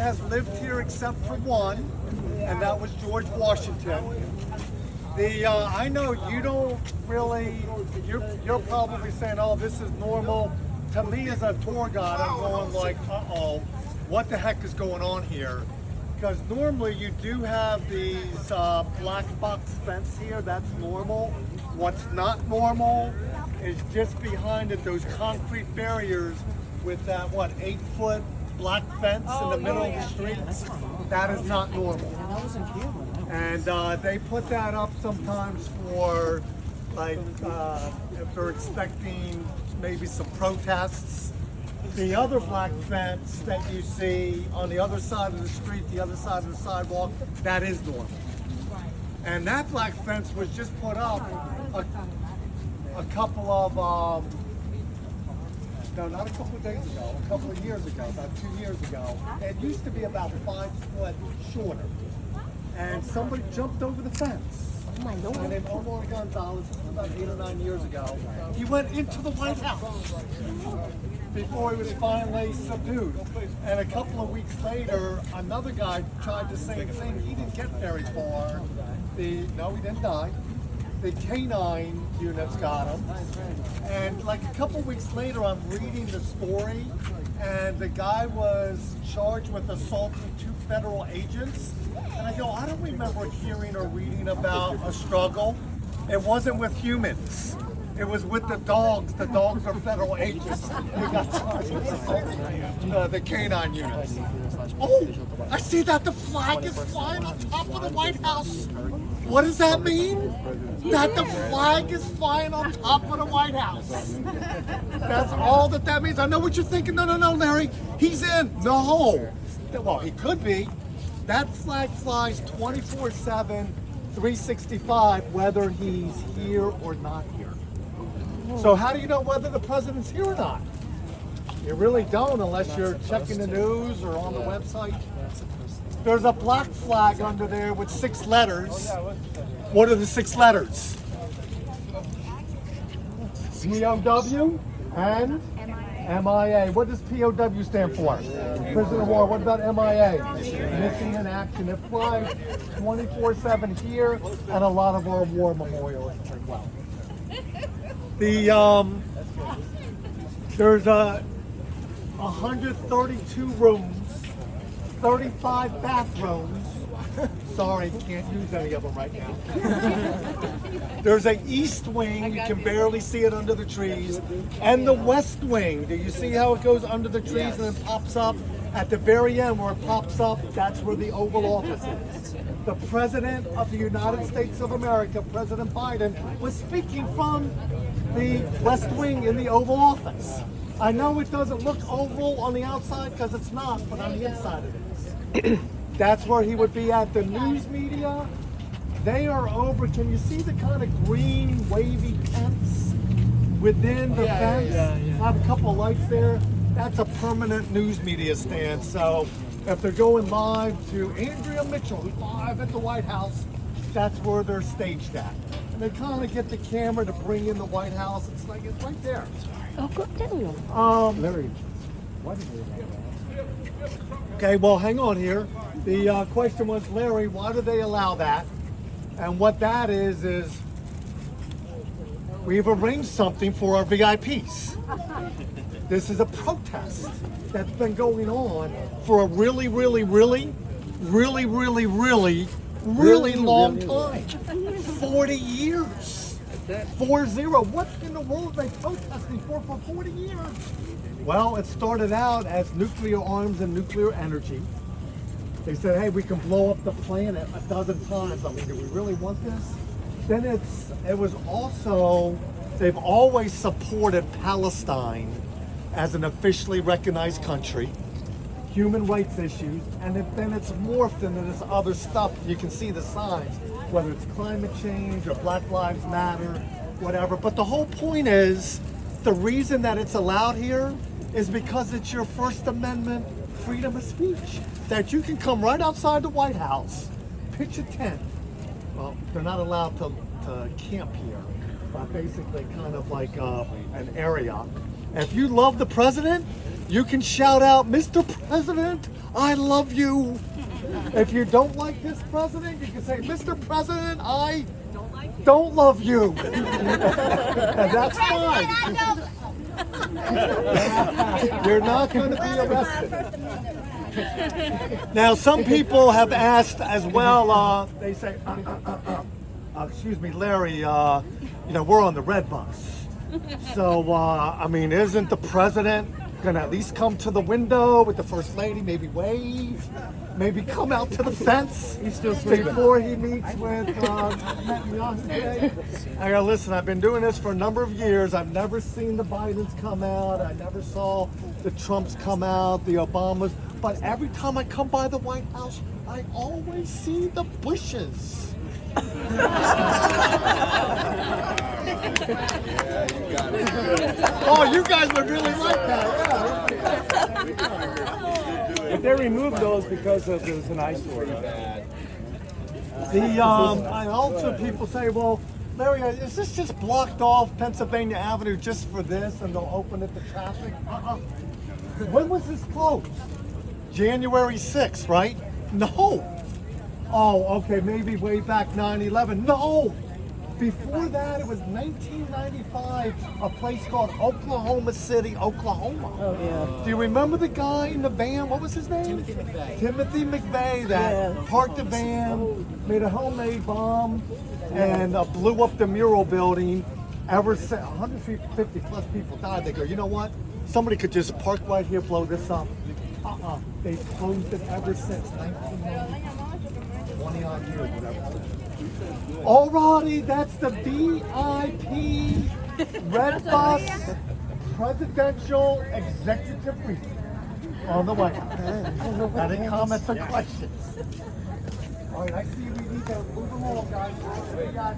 has lived here except for one, and that was George Washington. I know you don't really, you're probably saying, oh, this is normal. To me as a tour guide, I'm going like, uh-oh, what the heck is going on here? Because normally you do have these black box fence here, that's normal. What's not normal is just behind it, those concrete barriers with that, 8-foot black fence in the middle of the street. That is not normal. And they put that up sometimes for, like, if they're expecting maybe some protests. The other black fence that you see on the other side of the street, the other side of the sidewalk, that is normal. And that black fence was just put up a couple of, no, not a couple of days ago, a couple of years ago, about 2 years ago. It used to be about 5 foot shorter. And somebody jumped over the fence. Oh my Lord. And then Omar Gonzalez, about 8 or 9 years ago, he went into the White House before he was finally subdued. And a couple of weeks later, another guy tried the same thing. He didn't get very far. No, he didn't die. The canine units got him. And like a couple of weeks later, I'm reading the story, and the guy was charged with assaulting 2 federal agents. And I go, I don't remember hearing or reading about a struggle. It wasn't with humans. It was with the dogs. The dogs are federal agents. They got charged with assaulting the canine units. Oh, I see that the flag is flying on top of the White House. What does that mean? That the flag is flying on top of the White House. That's all that means. I know what you're thinking. No, Larry. He's in. No. Well, he could be. That flag flies 24/7, 365, whether he's here or not here. So how do you know whether the president's here or not? You really don't unless you're checking the news or on the website. There's a black flag under there with 6 letters. What are the 6 letters? POW and MIA. What does POW stand for? Prisoner of war. What about MIA? Missing in action. It flies 24/7 here and a lot of our war memorials as well. There's 132 rooms, 35 bathrooms. Sorry, can't use any of them right now. There's an east wing, you can barely see it under the trees, and the west wing. Do you see how it goes under the trees and then pops up? At the very end where it pops up, that's where the Oval Office is. The President of the United States of America, President Biden, was speaking from the West Wing in the Oval Office. I know it doesn't look oval on the outside because it's not, but on the inside it is. That's where he would be at. The news media, they are over. Can you see the kind of green wavy tents within the fence? I have a couple of lights there. That's a permanent news media stand. So if they're going live to Andrea Mitchell, who's live at the White House, that's where they're staged at. And they kind of get the camera to bring in the White House. It's like, it's right there. Oh, go down. Larry, why did you do that? Okay, well, hang on here. The question was, Larry, why do they allow that? And what that is we've arranged something for our VIPs. This is a protest that's been going on for a really long time. 40 years. 40. What in the world are they protesting for 40 years? Well, it started out as nuclear arms and nuclear energy. They said, hey, we can blow up the planet 12 times. I mean, do we really want this? Then it was also, they've always supported Palestine as an officially recognized country, human rights issues, and then it's morphed into this other stuff. You can see the signs, whether it's climate change or Black Lives Matter, whatever. But the whole point is, the reason that it's allowed here is because it's your First Amendment freedom of speech. That you can come right outside the White House, pitch a tent. Well, they're not allowed to camp here, but basically kind of like an area. If you love the president, you can shout out, Mr. President, I love you. If you don't like this president, you can say, Mr. President, I don't love you. And that's fine. You're not going to be arrested. Now, some people have asked as well, they say, excuse me, Larry, we're on the red bus. So, I mean, isn't the president going to at least come to the window with the first lady, maybe wave, maybe come out to the fence before he meets with Netanyahu? I gotta listen, I've been doing this for a number of years. I've never seen the Bidens come out. I never saw the Trumps come out, the Obamas. But every time I come by the White House, I always see the bushes. Oh, you guys would really like that. Yeah. But they removed those because there was an eyesore. I also people say, well, Larry, is this just blocked off Pennsylvania Avenue just for this, and they'll open it to traffic? When was this closed? January 6th, right? No. Oh, okay, maybe way back 9/11. No. Before that, it was 1995, a place called Oklahoma City, Oklahoma. Oh, yeah. Do you remember the guy in the van? What was his name? Timothy McVeigh, that parked the van, made a homemade bomb, and blew up the mural building. Ever since, 150 plus people died. They go, you know what? Somebody could just park right here, blow this up. They've closed it ever since 1990. 20 odd years, whatever. Alrighty, that's the VIP Red Bus Presidential Executive Briefing on the White House. Any comments or questions? Alright, I see we need to move along, guys. We got